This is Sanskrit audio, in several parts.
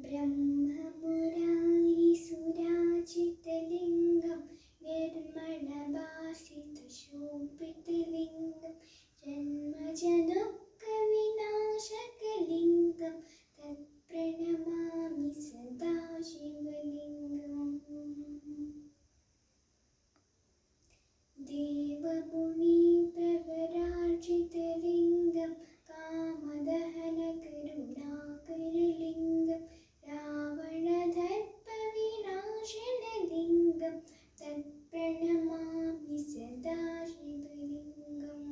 ब्रह्ममुरारिसुराचितलिङ्गं निर्मलभासितशोभितलिङ्गं जन्मजदुःखविनाशकलिङ्गं तत्प्रणमामि सदा शिवलिङ्गम्। देवमुनिप्रवरार्चितलिङ्गं कामदहनकरुणाकरलिङ्गं रावणदर्पविनाशनलिङ्गं तत्प्रणमामि सदा शिवलिङ्गम्।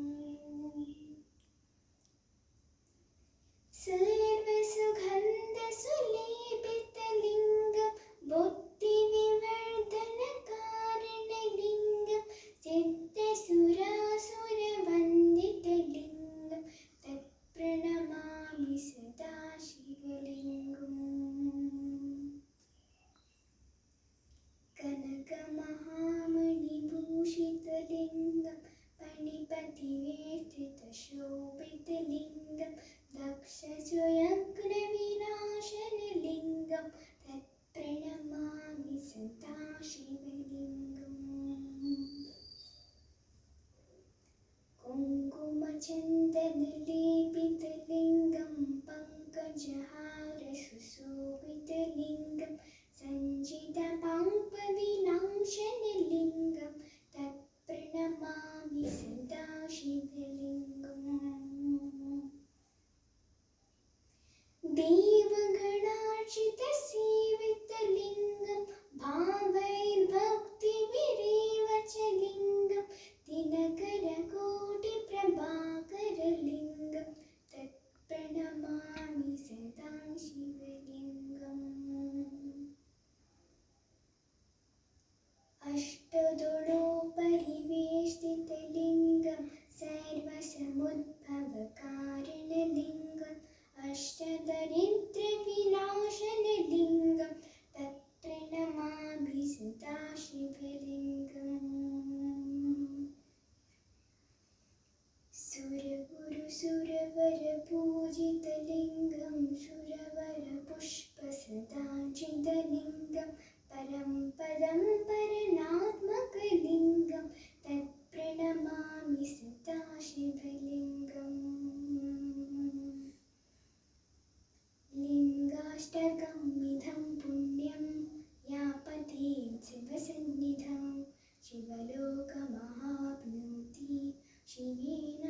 सर्वसुगन्धसुलेपितलिङ्गं बुद्धिविवर्धनकारणलिङ्गं सिद्धसुरासुरवन्दितलिङ्गं तत्प्रणमामि सदा शिवलिङ्गम्। कनकमहामणिभूषितलिङ्गं पणिपतिवेष्टितशोभितलिङ्गं दक्षसुयज्ञविनाशनलिङ्गं तत्प्रणमामि सदा शिवलिङ्गम्। कुङ्कुमचन्दनलेपितलिङ्गं पङ्कजहारसुशोभितलिङ्गं सञ्चितपापविनाशनलिङ्गं तत्प्रणमामि सदा शिवलिङ्गम्। देवगणार्चितसेवितलिङ्गं भावैर्भक्तिभिरेवचलिङ्गं दिनकरकोटिप्रभाकरलिङ्गं तत्प्रणमामि सदा शिवलिङ्गम्। अष्टदलोपरिवेष्टितलिङ्गं सर्वसमुद्भवकारणलिङ्गम् अष्टदरिद्रविनाशनलिङ्गं तत्प्रणमामि सदा शिवलिङ्गम्। सुरगुरुसुरवरपूजितलिङ्गं सुरवरपुष्पसदार्चितलिङ्गं परं पदं परमात्मकलिङ्गं तत्प्रणमामि सदा शिवलिङ्गम्। लिङ्गाष्टकमिदं पुण्यं या पठेत् शिवसन्निधौ शिवलोकमवाप्नोति शिवेन